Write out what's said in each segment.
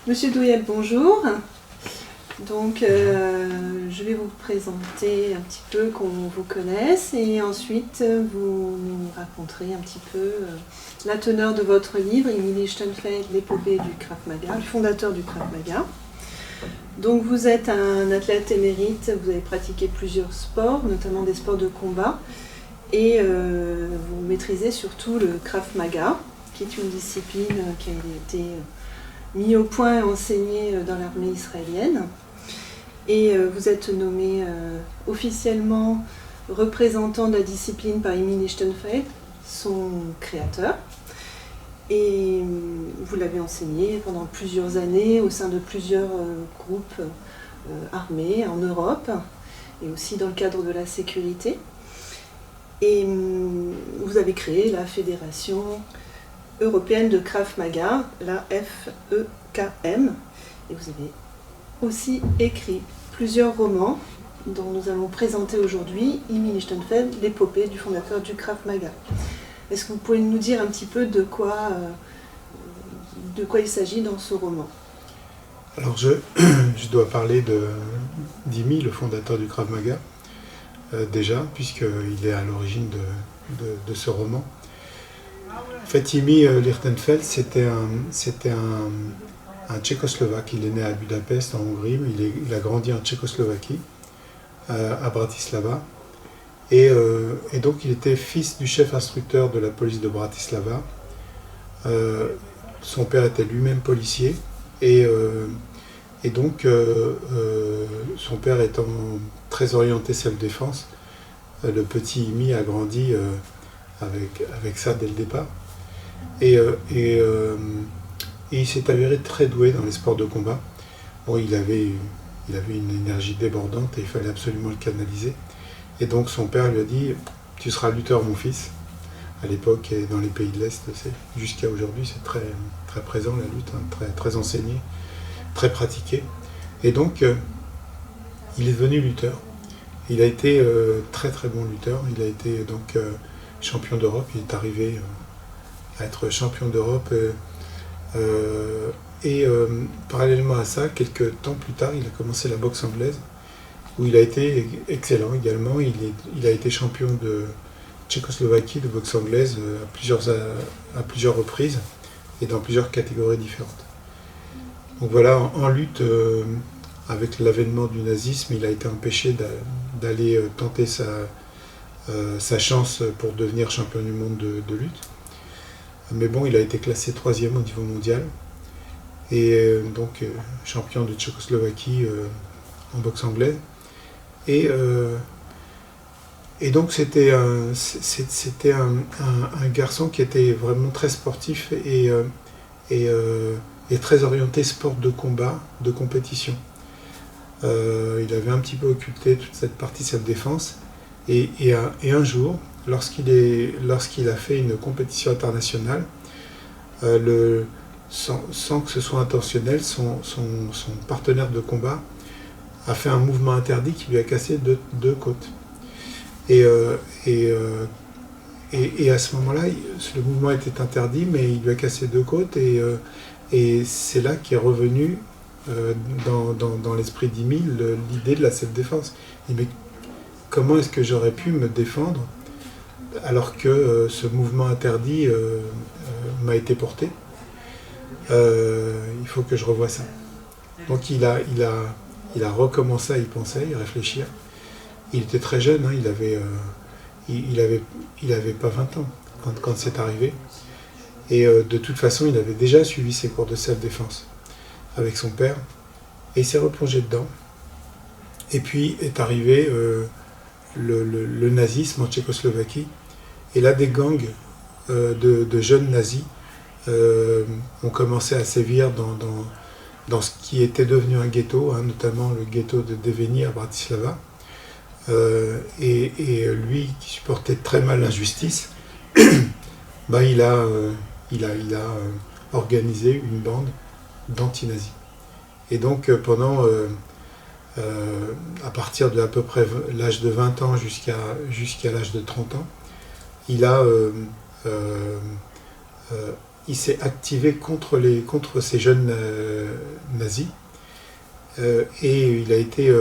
Monsieur Douyel, bonjour. Donc, je vais vous présenter un petit peu qu'on vous connaisse et ensuite vous nous raconterez un petit peu la teneur de votre livre, Emil Lichtenfeld, l'épopée du Krav Maga, le fondateur du Krav Maga. Donc, vous êtes un athlète émérite, vous avez pratiqué plusieurs sports, notamment des sports de combat, et vous maîtrisez surtout le Krav Maga, qui est une discipline qui a été mis au point et enseigné dans l'armée israélienne. Et vous êtes nommé officiellement représentant de la discipline par Emil Lichtenfeld, son créateur. Et vous l'avez enseigné pendant plusieurs années au sein de plusieurs groupes armés en Europe et aussi dans le cadre de la sécurité. Et vous avez créé la Fédération européenne de Krav Maga, la FEKM, et vous avez aussi écrit plusieurs romans dont nous allons présenter aujourd'hui Emil Lichtenfeld, l'épopée du fondateur du Krav Maga. Est-ce que vous pouvez nous dire un petit peu de quoi il s'agit dans ce roman? Alors je dois parler d'Imi, le fondateur du Krav Maga, déjà, puisqu'il est à l'origine de ce roman. En fait, Emil Lichtenfeld, c'était un Tchécoslovaque. Il est né à Budapest, en Hongrie, mais il a grandi en Tchécoslovaquie, à Bratislava. Et donc, il était fils du chef instructeur de la police de Bratislava. Son père était lui-même policier. Et donc, son père étant très orienté self-défense, le petit Imi a grandi avec ça dès le départ. Et il s'est avéré très doué dans les sports de combat. Bon, il avait une énergie débordante et il fallait absolument le canaliser. Et donc son père lui a dit « Tu seras lutteur, mon fils ». À l'époque, et dans les pays de l'Est, jusqu'à aujourd'hui, c'est très, très présent la lutte, hein, très, très enseigné, très pratiqué. Et donc, il est devenu lutteur. Il a été très très bon lutteur. Il a été donc champion d'Europe. Il est arrivé à être champion d'Europe. Parallèlement à ça, quelques temps plus tard, il a commencé la boxe anglaise, où il a été excellent également. Il a été champion de Tchécoslovaquie de boxe anglaise à plusieurs reprises et dans plusieurs catégories différentes. Donc voilà, en lutte avec l'avènement du nazisme, il a été empêché d'aller tenter sa chance pour devenir champion du monde de lutte. Mais bon, il a été classé 3e au niveau mondial et donc champion de Tchécoslovaquie en boxe anglaise. Et donc c'était un garçon qui était vraiment très sportif et très orienté sport de combat, de compétition. Il avait un petit peu occulté toute cette partie self-défense et un jour, lorsqu'il a fait une compétition internationale, sans que ce soit intentionnel, son partenaire de combat a fait un mouvement interdit qui lui a cassé deux côtes. Et à ce moment-là, le mouvement était interdit, mais il lui a cassé deux côtes, et c'est là qu'est revenu dans l'esprit d'Emile l'idée de la self-défense. Il dit, mais comment est-ce que j'aurais pu me défendre alors que ce mouvement interdit m'a été porté? Il faut que je revoie ça. Donc il a recommencé à y penser, à y réfléchir. Il était très jeune, hein, il avait pas 20 ans quand c'est arrivé. Et de toute façon, il avait déjà suivi ses cours de self-défense avec son père. Et il s'est replongé dedans. Et puis est arrivé le nazisme en Tchécoslovaquie. Et là, des gangs de jeunes nazis ont commencé à sévir dans ce qui était devenu un ghetto, hein, notamment le ghetto de Deveni à Bratislava. Et lui, qui supportait très mal l'injustice, bah, il a organisé une bande d'anti-nazis. Et donc à partir de à peu près l'âge de 20 ans jusqu'à l'âge de 30 ans, il a il s'est activé contre ces jeunes nazis. Et il a été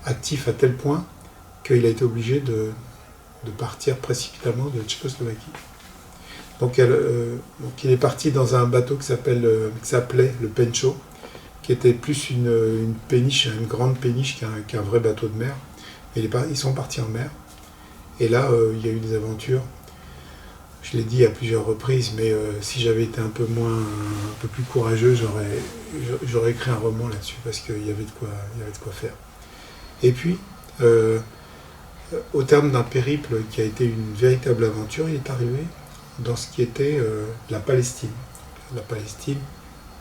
actif à tel point qu'il a été obligé de partir précipitamment de Tchécoslovaquie. Donc il est parti dans un bateau qui s'appelait le Pencho, qui était plus une péniche, une grande péniche qu'un vrai bateau de mer. Et ils sont partis en mer. Et là, il y a eu des aventures. Je l'ai dit à plusieurs reprises, mais si j'avais été un peu plus courageux, j'aurais écrit un roman là-dessus, parce qu'il y avait de quoi faire. Et puis, au terme d'un périple qui a été une véritable aventure, il est arrivé dans ce qui était la Palestine. La Palestine,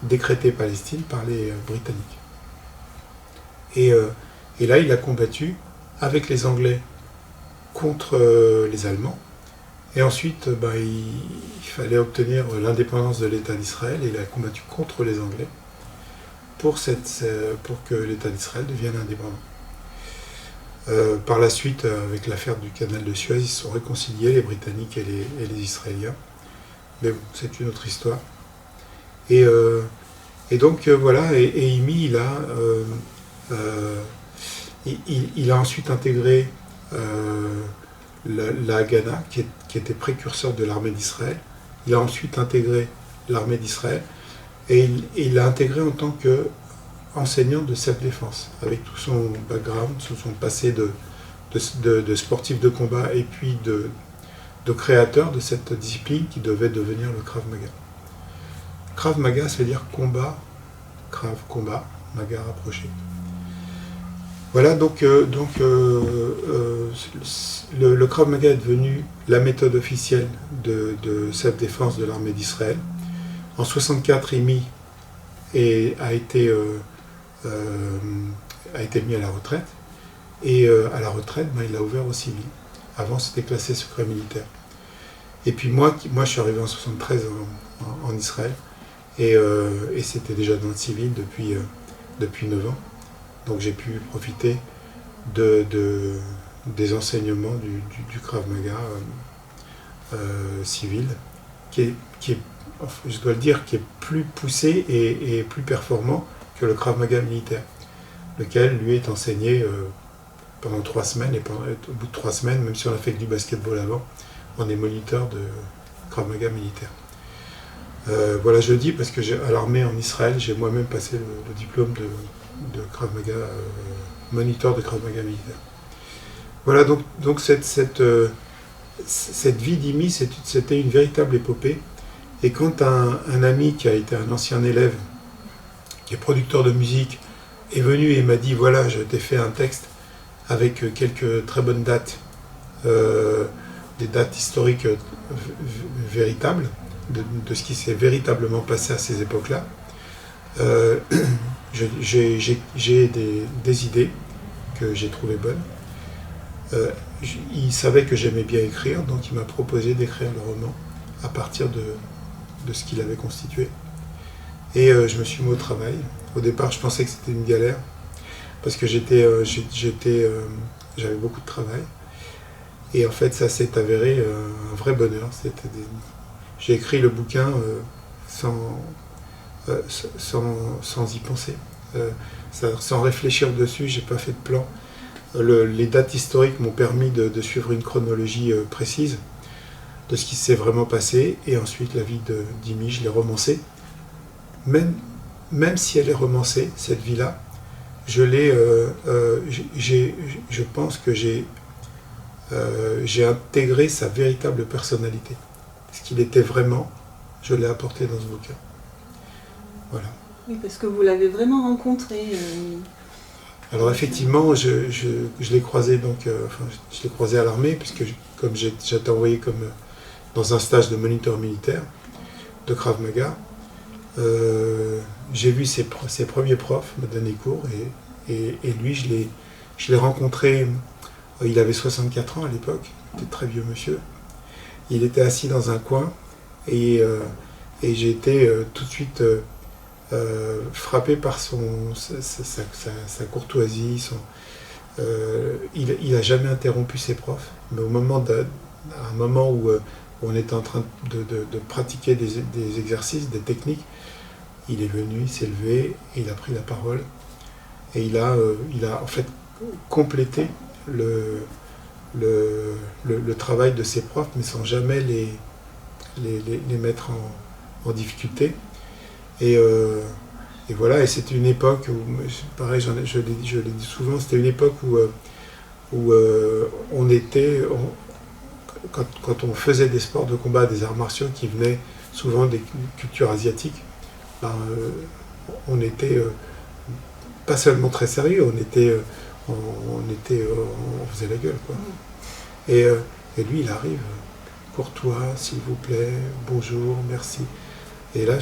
décrétée Palestine par les Britanniques. Et là, il a combattu avec les Anglais contre les Allemands. Et ensuite, il fallait obtenir l'indépendance de l'État d'Israël, et il a combattu contre les Anglais pour que l'État d'Israël devienne indépendant. Par la suite, avec l'affaire du canal de Suez, ils se sont réconciliés, les Britanniques et les Israéliens. Mais bon, c'est une autre histoire. Et donc voilà, et Imi, il a ensuite intégré la Haganah, qui était précurseur de l'armée d'Israël. Il a ensuite intégré l'armée d'Israël, et il l'a intégré en tant qu'enseignant de self-défense, avec tout son background, son passé de sportif de combat, et puis de créateur de cette discipline qui devait devenir le Krav Maga. Krav Maga, ça veut dire combat, Krav, combat, Maga, rapproché. Voilà, donc le Krav Maga est devenu la méthode officielle de self-défense de l'armée d'Israël. En 1964, Imi a été mis à la retraite. Et à la retraite, il l'a ouvert aux civils. Avant, c'était classé secret militaire. Et puis moi je suis arrivé en 1973 en Israël. Et c'était déjà dans le civil depuis 9 ans. Donc j'ai pu profiter des enseignements du Krav Maga civil, qui est, je dois le dire, qui est plus poussé et plus performant que le Krav Maga militaire, lequel lui est enseigné pendant 3 semaines, et au bout de 3 semaines, même si on a fait que du basketball avant, on est moniteur de Krav Maga militaire. Voilà, je le dis parce que à l'armée en Israël, j'ai moi-même passé le diplôme de Krav Maga, moniteur de Krav Maga militaire. Voilà, donc cette vie d'Imi, c'était une véritable épopée. Et quand un ami qui a été un ancien élève, qui est producteur de musique, est venu et m'a dit, voilà, je t'ai fait un texte avec quelques très bonnes dates, des dates historiques véritables, de ce qui s'est véritablement passé à ces époques-là, j'ai des idées que j'ai trouvées bonnes. Il savait que j'aimais bien écrire, donc il m'a proposé d'écrire le roman à partir de ce qu'il avait constitué. Et je me suis mis au travail. Au départ, je pensais que c'était une galère, parce que j'avais beaucoup de travail. Et en fait, ça s'est avéré un vrai bonheur. J'ai écrit le bouquin sans y penser, sans réfléchir dessus. J'ai pas fait de plan. Les dates historiques m'ont permis de suivre une chronologie précise de ce qui s'est vraiment passé. Et ensuite, la vie d'Imi, je l'ai romancée. Même si elle est romancée, cette vie-là, je pense que j'ai intégré sa véritable personnalité. Ce qu'il était vraiment, je l'ai apporté dans ce bouquin. Voilà. Oui, parce que vous l'avez vraiment rencontré. Alors effectivement, je l'ai croisé je l'ai croisé à l'armée, puisque comme j'étais envoyé dans un stage de moniteur militaire de Krav Maga. J'ai vu ses premiers profs me donner cours, et lui, je l'ai rencontré. Il avait 64 ans à l'époque, il était très vieux monsieur. Il était assis dans un coin, et j'ai été tout de suite frappé par sa courtoisie. Il n'a jamais interrompu ses profs, mais à un moment où on était en train de pratiquer des exercices, des techniques. Il est venu, il s'est levé, il a pris la parole et il a en fait complété le travail de ses profs, mais sans jamais les mettre en difficulté. Et voilà, et c'était une époque où, pareil, je l'ai dit souvent, c'était une époque où on était, quand on faisait des sports de combat, des arts martiaux qui venaient souvent des cultures asiatiques, on était pas seulement très sérieux, on faisait la gueule, quoi. Et lui, il arrive, courtois, s'il vous plaît, bonjour, merci. Et là,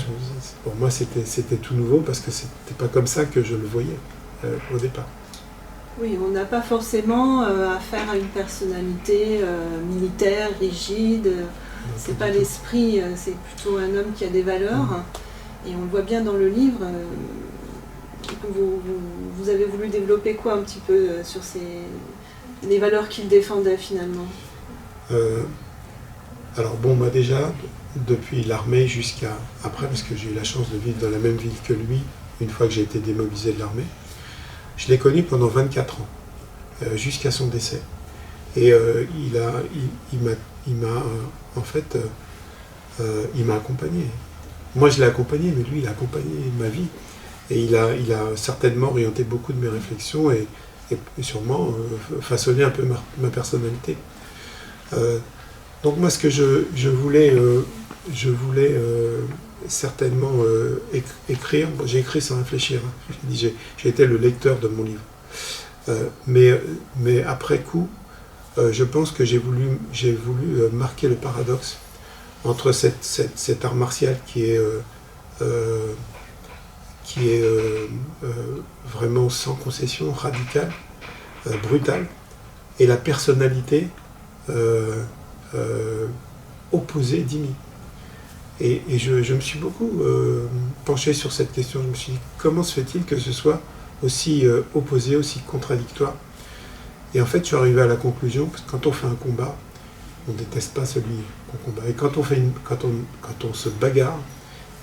pour moi, c'était tout nouveau parce que c'était pas comme ça que je le voyais au départ. Oui, on n'a pas forcément affaire à une personnalité militaire, rigide. C'est pas l'esprit, c'est plutôt un homme qui a des valeurs. Et on le voit bien dans le livre. Vous avez voulu développer quoi un petit peu sur les valeurs qu'il défendait finalement? Alors bon, moi déjà, depuis l'armée jusqu'à après, parce que j'ai eu la chance de vivre dans la même ville que lui, une fois que j'ai été démobilisé de l'armée, je l'ai connu pendant 24 ans, jusqu'à son décès. Et il m'a accompagné. Moi, je l'ai accompagné, mais lui, il a accompagné ma vie. Et il a certainement orienté beaucoup de mes réflexions et sûrement façonné un peu ma personnalité. Donc moi, ce que je voulais certainement écrire, bon, j'ai écrit sans réfléchir, hein. J'ai été le lecteur de mon livre. Mais après coup, je pense que j'ai voulu marquer le paradoxe entre cet art martial qui est vraiment sans concession, radical, brutal, et la personnalité opposée d'Imi. Et je me suis beaucoup penché sur cette question. Je me suis dit, comment se fait-il que ce soit aussi opposé, aussi contradictoire? Et en fait, je suis arrivé à la conclusion, parce que quand on fait un combat, on ne déteste pas celui qu'on combat. Et quand on se bagarre,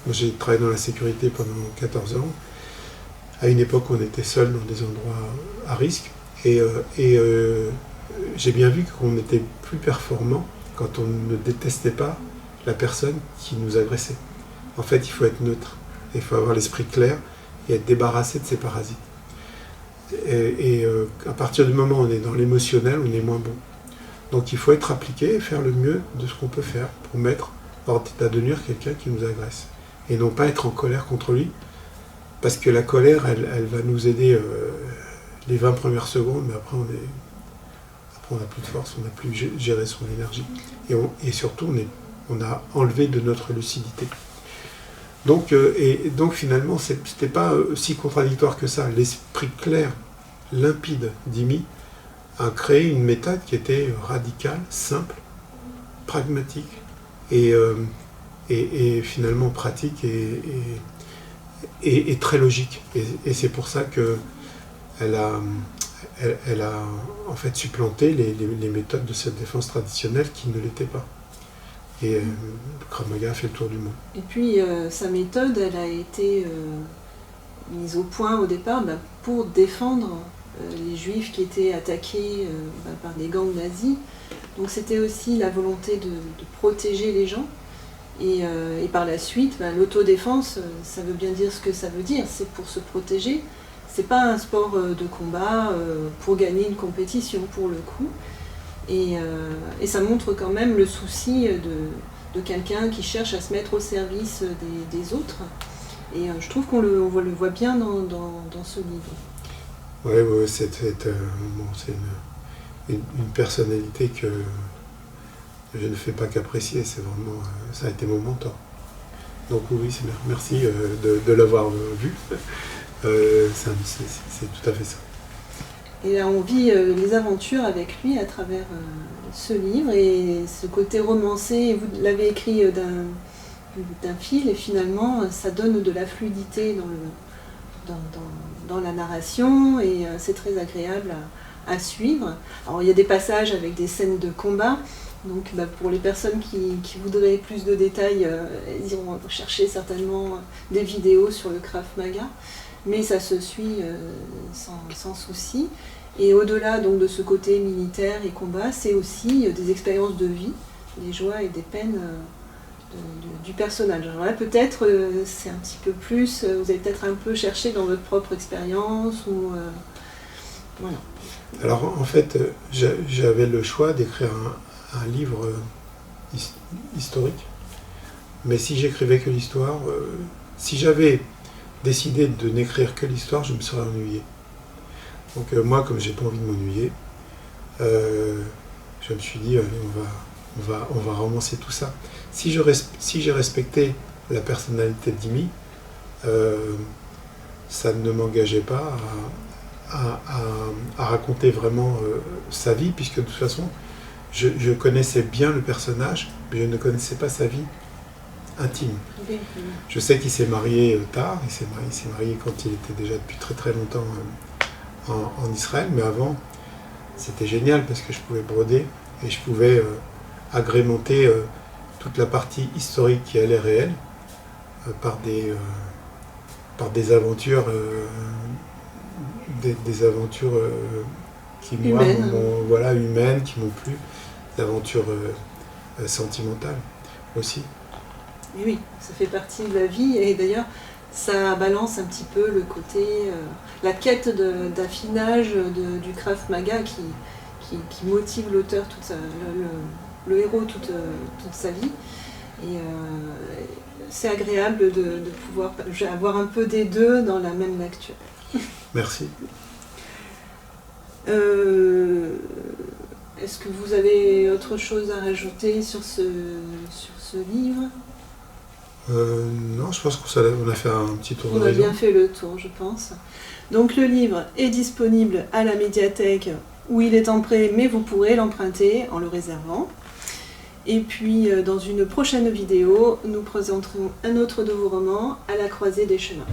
moi j'ai travaillé dans la sécurité pendant 14 ans, à une époque on était seul dans des endroits à risque, et j'ai bien vu qu'on était plus performant quand on ne détestait pas la personne qui nous agressait. En fait, il faut être neutre, il faut avoir l'esprit clair et être débarrassé de ses parasites. Et à partir du moment où on est dans l'émotionnel, on est moins bon. Donc il faut être appliqué et faire le mieux de ce qu'on peut faire pour mettre hors d'état de nuire quelqu'un qui nous agresse. Et non pas être en colère contre lui, parce que la colère, elle va nous aider les 20 premières secondes, mais après on n'a plus de force, on n'a plus géré son énergie. Et surtout, on a enlevé de notre lucidité. Donc finalement, c'était pas si contradictoire que ça. L'esprit clair, limpide d'Imi a créé une méthode qui était radicale, simple, pragmatique et finalement pratique et très logique. Et c'est pour ça qu'elle a en fait supplanté les méthodes de cette défense traditionnelle qui ne l'étaient pas. Et Krav Maga a fait le tour du monde. Et puis sa méthode, elle a été mise au point au départ pour défendre les juifs qui étaient attaqués par des gangs nazis. Donc c'était aussi la volonté de protéger les gens. Et par la suite, l'autodéfense, ça veut bien dire ce que ça veut dire, c'est pour se protéger. C'est pas un sport de combat pour gagner une compétition pour le coup. Et ça montre quand même le souci de quelqu'un qui cherche à se mettre au service des autres. Et je trouve qu'on le voit bien dans ce livre. Oui, c'est une personnalité que je ne fais pas qu'apprécier, c'est vraiment, ça a été mon mentor. Donc oui, c'est bien. Merci de l'avoir vu. C'est tout à fait ça. Et là, on vit les aventures avec lui à travers ce livre et ce côté romancé. Vous l'avez écrit d'un fil et finalement, ça donne de la fluidité dans la narration et c'est très agréable à suivre. Alors, il y a des passages avec des scènes de combat, Donc pour les personnes qui voudraient plus de détails, ils iront chercher certainement des vidéos sur le Krav Maga, mais ça se suit sans souci. Et au-delà donc de ce côté militaire et combat, c'est aussi des expériences de vie, des joies et des peines du personnage. Alors là peut-être c'est un petit peu plus, vous avez peut-être un peu cherché dans votre propre expérience ou voilà. Alors en fait, j'avais le choix d'écrire un livre historique, mais si j'écrivais que l'histoire, si j'avais décidé de n'écrire que l'histoire, je me serais ennuyé. Donc moi, comme j'ai pas envie de m'ennuyer, je me suis dit, allez, on va romancer tout ça. Si j'ai respecté la personnalité de Dimi, ça ne m'engageait pas à raconter vraiment sa vie, puisque de toute façon, je connaissais bien le personnage, mais je ne connaissais pas sa vie intime. Je sais qu'il s'est marié tard, il s'est marié quand il était déjà depuis très très longtemps en Israël, mais avant, c'était génial parce que je pouvais broder et je pouvais agrémenter toute la partie historique qui elle est réelle par des aventures des aventures qui moi humaines, qui m'ont plu, des aventures sentimentales aussi. Et oui, ça fait partie de la vie et d'ailleurs ça balance un petit peu le côté, la quête d'affinage du Krav Maga qui motive l'auteur, le héros toute sa vie. Et c'est agréable de pouvoir avoir un peu des deux dans la même lecture. Merci. Est-ce que vous avez autre chose à rajouter sur ce livre ? Non, je pense qu'on a fait un petit tour d'horizon. On a bien fait le tour, je pense. Donc le livre est disponible à la médiathèque où il est en prêt, mais vous pourrez l'emprunter en le réservant. Et puis dans une prochaine vidéo, nous présenterons un autre de vos romans, À la croisée des chemins.